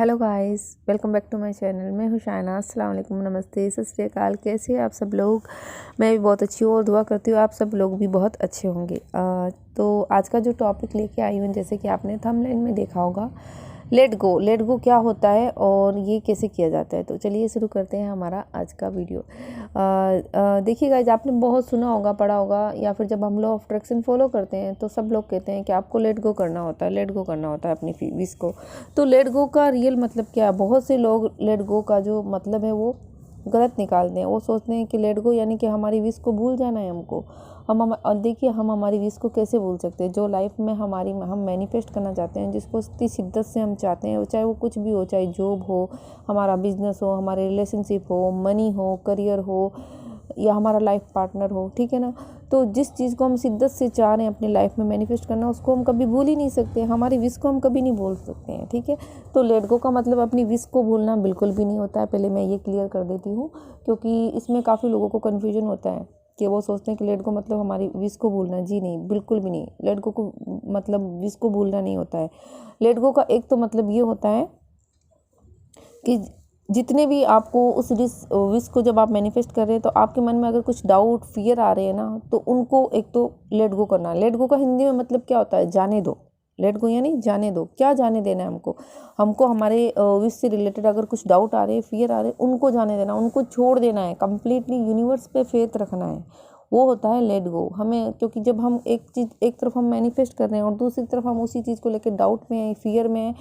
Hello guys, welcome back to my channel. मैं हूँ शायना। अस्सलाम वालेकुम, नमस्ते, सत श्री अकाल। कैसे हैं आप सब लोग? मैं भी बहुत अच्छी हूँ और दुआ करती हूँ आप सब लोग भी बहुत अच्छे होंगे। तो आज का जो टॉपिक लेके आई हूँ, जैसे कि आपने थंबनेल में देखा होगा, लेट गो क्या होता है और ये कैसे किया जाता है। तो चलिए शुरू करते हैं हमारा आज का वीडियो। देखिए गाइस, आपने बहुत सुना होगा, पढ़ा होगा, या फिर जब हम लॉ ऑफ अट्रैक्शन फॉलो करते हैं तो सब लोग कहते हैं कि आपको लेट गो करना होता है, लेट गो करना होता है अपनी विश को। तो लेट गो का रियल मतलब क्या है? बहुत से लोग लेट गो का जो मतलब है वो गलत निकालते हैं। वो सोचते हैं कि लेट गो यानी कि हमारी विश को भूल जाना है हमको। और देखिए, हम हमारी विश को कैसे भूल सकते हैं? जो लाइफ में हम मैनिफेस्ट करना चाहते हैं, जिसको इतनी शिद्दत से हम चाहते हैं, चाहे वो कुछ भी हो, चाहे जॉब हो, हमारा बिजनेस हो, हमारे रिलेशनशिप हो, मनी हो, करियर हो, या हमारा लाइफ पार्टनर हो, ठीक है ना। तो जिस चीज़ को हम शिद्दत से चाह रहे हैं अपनी लाइफ में मैनिफेस्ट करना, उसको हम कभी भूल ही नहीं सकते। हमारी विश को हम कभी नहीं भूल सकते हैं, ठीक है। तो लेट गो का मतलब अपनी विश को भूलना बिल्कुल भी नहीं होता है। पहले मैं ये क्लियर कर देती हूँ, क्योंकि इसमें काफ़ी लोगों को कन्फ्यूजन होता है कि वो सोचते हैं कि लेट गो मतलब हमारी विश को भूलना। जी नहीं, बिल्कुल भी नहीं। लेट गो को मतलब विश को भूलना नहीं होता है। लेट गो का एक तो मतलब ये होता है कि जितने भी आपको उस विश को जब आप मैनिफेस्ट कर रहे हैं, तो आपके मन में अगर कुछ डाउट, फियर आ रहे हैं ना, तो उनको एक तो लेट गो करना। लेट गो का हिंदी में मतलब क्या होता है? जाने दो। लेट गो यानी जाने दो। क्या जाने देना है हमको हमारे विश से रिलेटेड अगर कुछ डाउट आ रहे हैं, फियर आ रहे हैं, उनको जाने देना, उनको छोड़ देना है। कंप्लीटली यूनिवर्स पे फेथ रखना है, वो होता है लेट गो हमें। क्योंकि जब हम एक चीज़ एक तरफ हम मैनिफेस्ट कर रहे हैं और दूसरी तरफ हम उसी चीज़ को लेकर डाउट में हैं, फियर में हैं,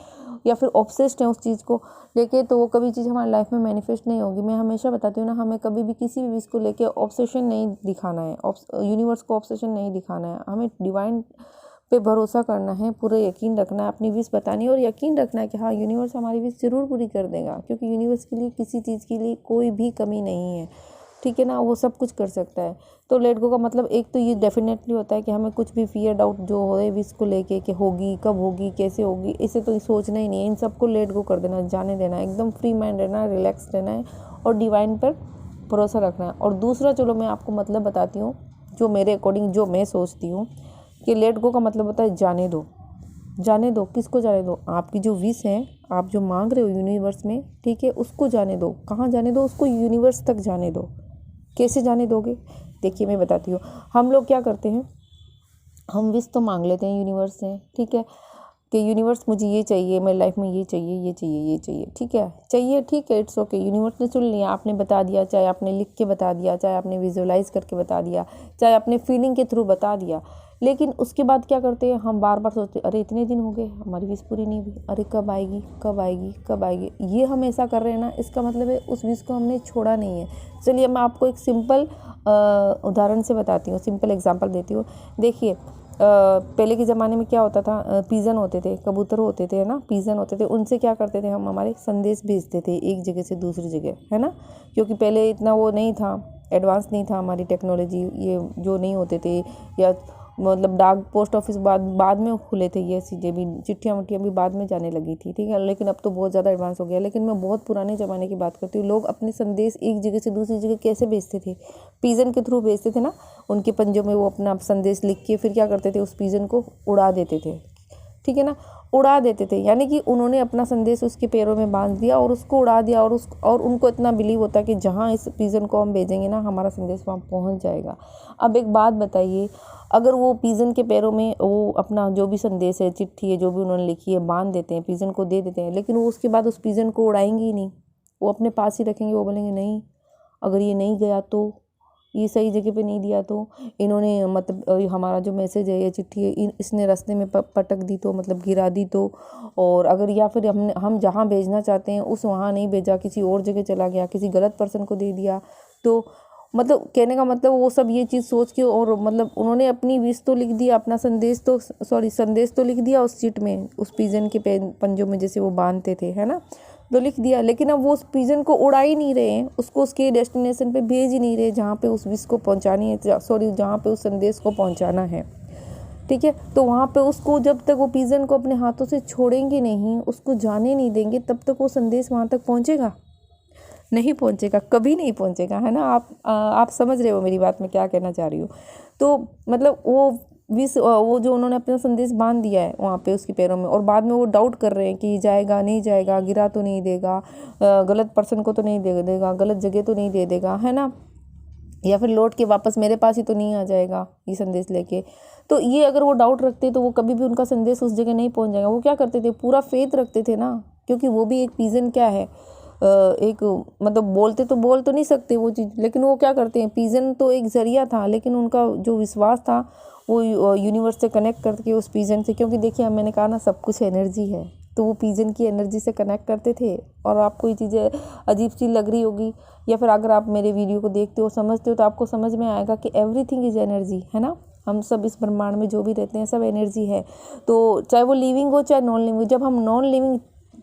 या फिर ऑब्सेस्ड हैं उस चीज़ को लेके, तो वो कभी चीज़ हमारी लाइफ में मैनिफेस्ट नहीं होगी। मैं हमेशा बताती हूँ ना, हमें कभी भी किसी भी विश को लेके ऑब्सेशन नहीं दिखाना है, यूनिवर्स को ऑब्सेशन नहीं दिखाना है। हमें डिवाइन पे भरोसा करना है, पूरा यकीन रखना है, अपनी विश बतानी है और यकीन रखना है कि हाँ, यूनिवर्स हमारी विश ज़रूर पूरी कर देगा। क्योंकि यूनिवर्स के लिए किसी चीज़ के लिए कोई भी कमी नहीं है, ठीक है ना। वो सब कुछ कर सकता है। तो लेट गो का मतलब एक तो ये डेफिनेटली होता है कि हमें कुछ भी फियर, डाउट जो हो रहे विश को लेके कि होगी, कब होगी, कैसे होगी, इसे तो सोचना ही नहीं है। इन सबको लेट गो कर देना, जाने देना है, एकदम फ्री माइंड रहना है, रिलैक्स रहना है और डिवाइन पर भरोसा रखना है। और दूसरा, चलो मैं आपको मतलब बताती हूँ, जो मेरे अकॉर्डिंग, जो मैं सोचती हूँ कि लेट गो का मतलब होता है जाने दो। जाने दो। किसको जाने दो? आपकी जो विश है, आप जो मांग रहे हो यूनिवर्स में, ठीक है, उसको जाने दो। कहाँ जाने दो? उसको यूनिवर्स तक जाने दो। कैसे जाने दोगे? देखिए मैं बताती हूँ। हम लोग क्या करते हैं, हम विश तो मांग लेते हैं यूनिवर्स से, ठीक है, कि यूनिवर्स मुझे ये चाहिए, मेरी लाइफ में ये चाहिए, ये चाहिए, ये चाहिए, ठीक है, चाहिए, ठीक है, इट्स ओके। यूनिवर्स ने सुन लिया, आपने बता दिया, चाहे आपने लिख के बता दिया, चाहे आपने विजुअलाइज करके बता दिया, चाहे आपने फीलिंग के थ्रू बता दिया। लेकिन उसके बाद क्या करते हैं, हम बार बार सोचते हैं, अरे इतने दिन हो गए हमारी विश पूरी नहीं हुई, अरे कब आएगी, कब आएगी, कब आएगी। ये हम ऐसा कर रहे हैं ना, इसका मतलब है उस विश को हमने छोड़ा नहीं है। चलिए मैं आपको एक सिंपल उदाहरण से बताती हूँ, सिंपल एग्जांपल देती हूँ। देखिए, पहले के ज़माने में क्या होता था, पिजन होते थे, कबूतर होते थे, है ना, पिजन होते थे। उनसे क्या करते थे, हम हमारे संदेश भेजते थे एक जगह से दूसरी जगह, है ना। क्योंकि पहले इतना वो नहीं था, एडवांस नहीं था हमारी टेक्नोलॉजी, ये जो नहीं होते थे, या मतलब डाक पोस्ट ऑफिस बाद में खुले थे, ये चीज़ें भी, चिट्ठियाँ विट्ठियाँ भी बाद में जाने लगी थी, ठीक है। लेकिन अब तो बहुत ज़्यादा एडवांस हो गया। लेकिन मैं बहुत पुराने ज़माने की बात करती हूँ। लोग अपने संदेश एक जगह से दूसरी जगह कैसे भेजते थे? पिजन के थ्रू भेजते थे ना। उनके पंजों में वो अपना संदेश लिख के फिर क्या करते थे, उस पिजन को उड़ा देते थे, ठीक है ना, उड़ा देते थे। यानी कि उन्होंने अपना संदेश उसके पैरों में बांध दिया और उसको उड़ा दिया। और उनको इतना बिलीव होता है कि जहाँ इस पिजन को हम भेजेंगे ना, हमारा संदेश वहाँ पहुँच जाएगा। अब एक बात बताइए, अगर वो पिजन के पैरों में वो अपना जो भी संदेश है, चिट्ठी है, जो भी उन्होंने लिखी है, बांध देते हैं, पिजन को दे देते हैं, लेकिन वो उसके बाद उस पिजन को उड़ाएंगे ही नहीं, वो अपने पास ही रखेंगे। वो बोलेंगे नहीं, अगर ये नहीं गया तो, ये सही जगह पे नहीं दिया तो, इन्होंने मतलब हमारा जो मैसेज है, ये चिट्ठी है, इसने रास्ते में पटक दी तो, मतलब गिरा दी तो, और अगर या फिर हम जहाँ भेजना चाहते हैं उस वहाँ नहीं भेजा, किसी और जगह चला गया, किसी गलत पर्सन को दे दिया तो, मतलब कहने का मतलब वो सब ये चीज़ सोच के, और मतलब उन्होंने अपनी विश तो लिख दिया, अपना संदेश तो लिख दिया उस चिट में, उस पिजन के पंजों में जैसे वो बांधते थे, है ना, तो लिख दिया। लेकिन अब वो उस पिजन को उड़ा ही नहीं रहे हैं, उसको उसके डेस्टिनेशन पे भेज ही नहीं रहे, जहाँ पे उस विश को पहुँचानी है, जहाँ पे उस संदेश को पहुँचाना है, ठीक है। तो वहाँ पे उसको, जब तक वो पिजन को अपने हाथों से छोड़ेंगे नहीं, उसको जाने नहीं देंगे, तब तक वो संदेश वहाँ तक पहुँचेगा नहीं, पहुँचेगा, कभी नहीं पहुँचेगा, है ना। आप समझ रहे हो मेरी बात, मैं क्या कहना चाह रही हूँ। तो मतलब वो वो जो उन्होंने अपना संदेश बांध दिया है वहाँ पे उसके पैरों में, और बाद में वो डाउट कर रहे हैं कि जाएगा नहीं जाएगा, गिरा तो नहीं देगा, गलत पर्सन को तो नहीं दे देगा, गलत जगह तो नहीं दे देगा, है ना, या फिर लौट के वापस मेरे पास ही तो नहीं आ जाएगा ये संदेश लेके। तो ये अगर वो डाउट रखते तो वो कभी भी उनका संदेश उस जगह नहीं पहुंच जाएगा। वो क्या करते थे, पूरा फेथ रखते थे ना, क्योंकि वो भी एक पीजन क्या है, एक मतलब बोल तो नहीं सकते वो चीज़, लेकिन वो क्या करते हैं, पीजन तो एक ज़रिया था, लेकिन उनका जो विश्वास था वो यूनिवर्स से कनेक्ट करके उस पीजन से, क्योंकि देखिए मैंने कहा ना सब कुछ एनर्जी है, तो वो पीजन की एनर्जी से कनेक्ट करते थे। और आपको ये चीज़ें अजीब सी लग रही होगी, या फिर अगर आप मेरे वीडियो को देखते हो समझते हो तो आपको समझ में आएगा कि एवरीथिंग इज़ एनर्जी, है ना। हम सब इस ब्रह्मांड में जो भी रहते हैं सब एनर्जी है। तो चाहे वो लिविंग हो चाहे नॉन लिविंग, जब हम नॉन लिविंग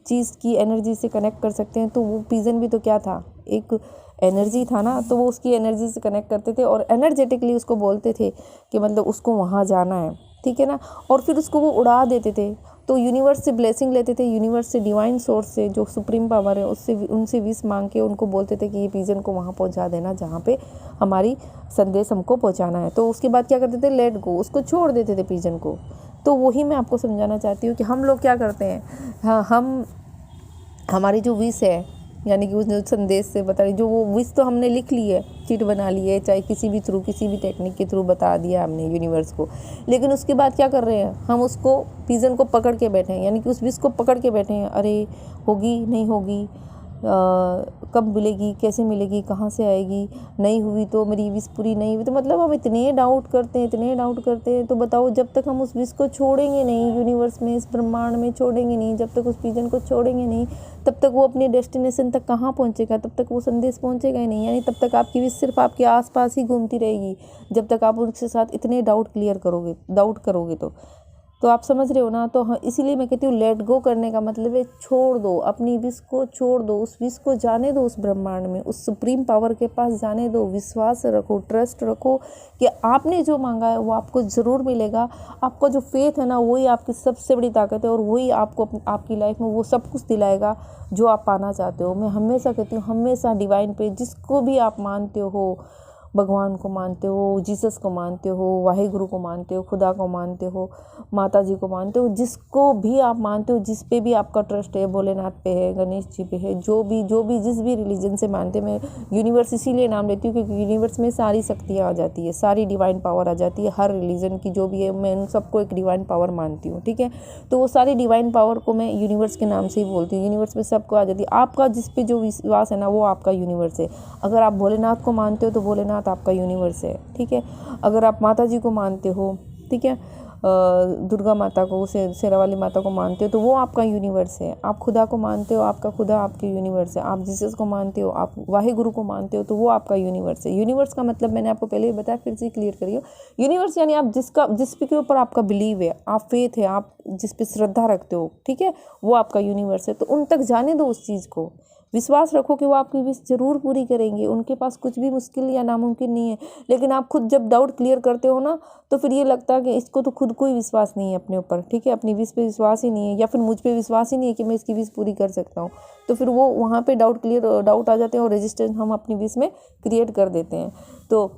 चीज़ की एनर्जी से कनेक्ट कर सकते हैं, तो वो पीजन भी तो क्या था, एक एनर्जी था ना। तो वो उसकी एनर्जी से कनेक्ट करते थे और एनर्जेटिकली उसको बोलते थे कि मतलब उसको वहाँ जाना है, ठीक है ना। और फिर उसको वो उड़ा देते थे। तो यूनिवर्स से ब्लेसिंग लेते थे, यूनिवर्स से, डिवाइन सोर्स से, जो सुप्रीम पावर है उससे, उनसे विश मांग के उनको बोलते थे कि ये पीजन को वहाँ पहुँचा देना जहाँ पे हमारी संदेश हमको पहुँचाना है। तो उसके बाद क्या करते थे, लेट गो, उसको छोड़ देते थे पीजन को। तो वही मैं आपको समझाना चाहती हूँ कि हम लोग क्या करते हैं, हाँ, हम हमारी जो विश है, यानी कि उस संदेश से बता रही, जो वो विश तो हमने लिख ली है, चिट बना ली है, चाहे किसी भी थ्रू, किसी भी टेक्निक के थ्रू बता दिया हमने यूनिवर्स को, लेकिन उसके बाद क्या कर रहे हैं, हम उसको पीजन को पकड़ के बैठे हैं, यानी कि उस विश को पकड़ के बैठे हैं। अरे होगी नहीं होगी, कब मिलेगी, कैसे मिलेगी, कहाँ से आएगी, नहीं हुई तो मेरी विश पूरी नहीं हुई, तो मतलब हम इतने डाउट करते हैं, इतने डाउट करते हैं। तो बताओ, जब तक हम उस विश को छोड़ेंगे नहीं, यूनिवर्स में, इस ब्रह्मांड में छोड़ेंगे नहीं, जब तक उस पीजन को छोड़ेंगे नहीं, तब तक वो अपने डेस्टिनेशन तक कहाँ पहुँचेगा, तब तक वो संदेश पहुँचेगा ही नहीं। यानी तब तक आपकी विश सिर्फ आपके आसपास ही घूमती रहेगी, जब तक आप उनके साथ इतने डाउट करोगे तो आप समझ रहे हो ना। तो हाँ, इसीलिए मैं कहती हूँ लेट गो करने का मतलब है छोड़ दो, अपनी विश को छोड़ दो, उस विश को जाने दो, उस ब्रह्मांड में, उस सुप्रीम पावर के पास जाने दो। विश्वास रखो, ट्रस्ट रखो कि आपने जो मांगा है वो आपको ज़रूर मिलेगा। आपका जो फेथ है ना, वही आपकी सबसे बड़ी ताकत है, और वही आपको आपकी लाइफ में वो सब कुछ दिलाएगा जो आप पाना चाहते हो। मैं हमेशा कहती हूँ, हमेशा डिवाइन पे, जिसको भी आप मानते हो, भगवान को मानते हो, जीसस को मानते हो, वाहिगुरु को मानते हो, खुदा को मानते हो, माता जी को मानते हो, जिसको भी आप मानते हो, जिस पे भी आपका ट्रस्ट है, भोलेनाथ पे है, गणेश जी पे है, जो भी जिस भी रिलीजन से मानते हैं। मैं यूनिवर्स इसीलिए नाम लेती हूँ क्योंकि यूनिवर्स में सारी शक्तियाँ आ जाती है, सारी डिवाइन पावर आ जाती है, हर रिलीजन की जो भी है, मैं उन सबको एक डिवाइन पावर मानती हूँ, ठीक है। तो वो सारी डिवाइन पावर को मैं यूनिवर्स के नाम से ही बोलती हूँ। यूनिवर्स में सबको आ जाती है। आपका जिस पे जो विश्वास है ना, वो आपका यूनिवर्स है। अगर आप भोलेनाथ को मानते हो तो भोलेनाथ आपका यूनिवर्स है, ठीक है। अगर आप माता जी को मानते हो, ठीक है, दुर्गा माता को, शेरा वाली माता को मानते हो तो वो आपका यूनिवर्स है। आप खुदा को मानते हो, आपका खुदा आपके यूनिवर्स है। आप जीसस को मानते हो, आप वाहिगुरु को मानते हो, तो वो आपका यूनिवर्स है। यूनिवर्स का मतलब मैंने आपको पहले ही बताया, फिर से क्लियर करिए। यूनिवर्स यानी आप जिस पे के ऊपर आपका बिलीव है, आप फेथ है, आप जिस पे श्रद्धा रखते हो, ठीक है, वो आपका यूनिवर्स है। तो उन तक जाने दो उस चीज़ को, विश्वास रखो कि वो आपकी विश ज़रूर पूरी करेंगे। उनके पास कुछ भी मुश्किल या नामुमकिन नहीं है। लेकिन आप खुद जब डाउट क्लियर करते हो ना, तो फिर ये लगता है कि इसको तो खुद को ही विश्वास नहीं है अपने ऊपर, ठीक है, अपनी विश पे विश्वास ही नहीं है, या फिर मुझ पे विश्वास ही नहीं है कि मैं इसकी विश पूरी कर सकता हूँ। तो फिर वो वहाँ पे डाउट आ जाते हैं और रेजिस्टेंस हम अपनी विश में क्रिएट कर देते हैं। तो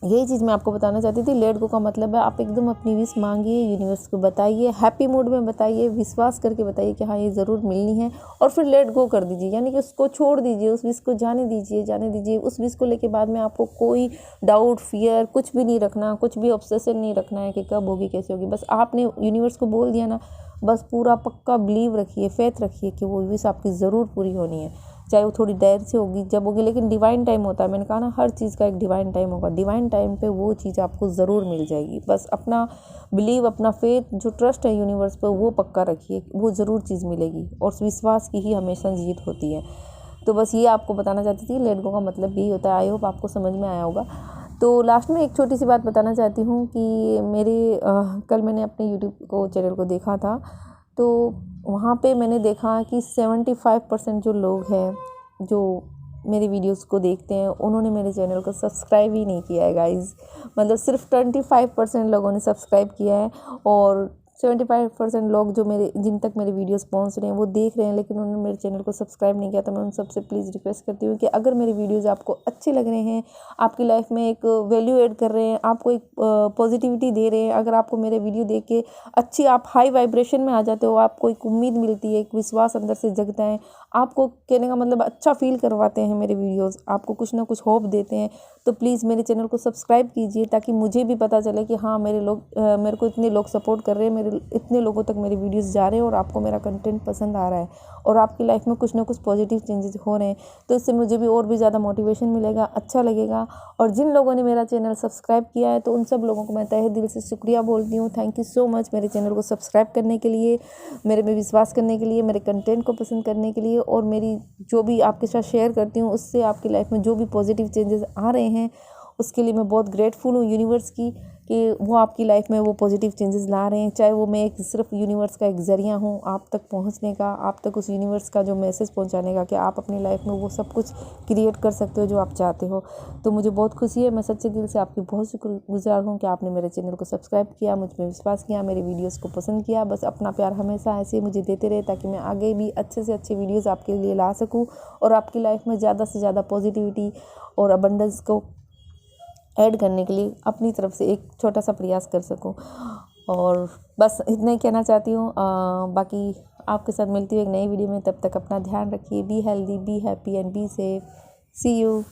यही चीज़ मैं आपको बताना चाहती थी। लेट गो का मतलब है आप एकदम अपनी विश मांगिए, यूनिवर्स को बताइए, हैप्पी मूड में बताइए, विश्वास करके बताइए कि हाँ ये ज़रूर मिलनी है, और फिर लेट गो कर दीजिए, यानी कि उसको छोड़ दीजिए, उस विश को जाने दीजिए। उस विश को लेके बाद में आपको कोई डाउट, फियर कुछ भी नहीं रखना, कुछ भी ऑब्सेशन नहीं रखना है कि कब होगी, कैसे होगी। बस आपने यूनिवर्स को बोल दिया ना, बस पूरा पक्का बिलीव रखिए, फेथ रखिए कि वो विश आपकी ज़रूर पूरी होनी है, चाहे वो थोड़ी देर से होगी, जब होगी, लेकिन डिवाइन टाइम होता है। मैंने कहा ना, हर चीज़ का एक डिवाइन टाइम होगा। डिवाइन टाइम पे वो चीज़ आपको ज़रूर मिल जाएगी। बस अपना बिलीव, अपना फेथ, जो ट्रस्ट है यूनिवर्स पर, वो पक्का रखिए, वो ज़रूर चीज़ मिलेगी, और विश्वास की ही हमेशा जीत होती है। तो बस ये आपको बताना चाहती थी, लेट गो का मतलब भी होता है। आई होप आपको समझ में आया होगा। तो लास्ट में एक छोटी सी बात बताना चाहती हूँ कि कल मैंने अपने यूट्यूब चैनल को देखा था, तो वहाँ पे मैंने देखा कि 75% जो लोग हैं जो मेरी वीडियोस को देखते हैं, उन्होंने मेरे चैनल को सब्सक्राइब ही नहीं किया है गाइज़। मतलब सिर्फ 25% लोगों ने सब्सक्राइब किया है, और 75% लोग जो जिन तक मेरे वीडियोस पहुंच रहे हैं वो देख रहे हैं, लेकिन उन्होंने मेरे चैनल को सब्सक्राइब नहीं किया। तो मैं उन सबसे प्लीज़ रिक्वेस्ट करती हूँ कि अगर मेरे वीडियोस आपको अच्छे लग रहे हैं, आपकी लाइफ में एक वैल्यू ऐड कर रहे हैं, आपको एक पॉजिटिविटी दे रहे हैं, अगर आपको मेरे वीडियो देख के अच्छी आप हाई वाइब्रेशन में आ जाते हो, आपको एक उम्मीद मिलती है, एक विश्वास अंदर से जगता है, आपको कहने का मतलब अच्छा फील करवाते हैं मेरे वीडियोज़, आपको कुछ ना कुछ होप देते हैं, तो प्लीज़ मेरे चैनल को सब्सक्राइब कीजिए, ताकि मुझे भी पता चले कि हाँ मेरे को इतने लोग सपोर्ट कर रहे हैं, मेरे इतने लोगों तक मेरे वीडियोस जा रहे हैं और आपको मेरा कंटेंट पसंद आ रहा है और आपकी लाइफ में कुछ ना कुछ पॉजिटिव चेंजेस हो रहे हैं। तो इससे मुझे भी और भी ज़्यादा मोटिवेशन मिलेगा, अच्छा लगेगा। और जिन लोगों ने मेरा चैनल सब्सक्राइब किया है तो उन सब लोगों को मैं तहे दिल से शुक्रिया बोलती हूँ। थैंक यू सो मच मेरे चैनल को सब्सक्राइब करने के लिए, मेरे में विश्वास करने के लिए, मेरे कंटेंट को पसंद करने के लिए, और मेरी जो भी आपके साथ शेयर करती हूँ उससे आपकी लाइफ में जो भी पॉजिटिव चेंजेस आ रहे हैं उसके लिए मैं बहुत ग्रेटफुल हूँ यूनिवर्स की, कि वो आपकी लाइफ में वो पॉजिटिव चेंजेस ला रहे हैं। चाहे वो मैं एक सिर्फ यूनिवर्स का एक ज़रिया हूँ आप तक पहुँचने का, आप तक उस यूनिवर्स का जो मैसेज पहुँचाने का कि आप अपनी लाइफ में वो सब कुछ क्रिएट कर सकते हो जो आप चाहते हो। तो मुझे बहुत खुशी है, मैं सच्चे दिल से आपकी बहुत शुक्रगुजार हूँ कि आपने मेरे चैनल को सब्सक्राइब किया, मुझ में विश्वास किया, मेरे वीडियोज़ को पसंद किया। बस अपना प्यार हमेशा ऐसे मुझे देते रहे, ताकि मैं आगे भी अच्छे से अच्छे वीडियोज़ आपके लिए ला सकूँ और आपकी लाइफ में ज़्यादा से ज़्यादा पॉजिटिविटी और अबंडेंस को ऐड करने के लिए अपनी तरफ से एक छोटा सा प्रयास कर सकूं। और बस इतना ही कहना चाहती हूँ। बाकी आपके साथ मिलती हूँ एक नई वीडियो में, तब तक अपना ध्यान रखिए। Be healthy, be happy and be safe. See you.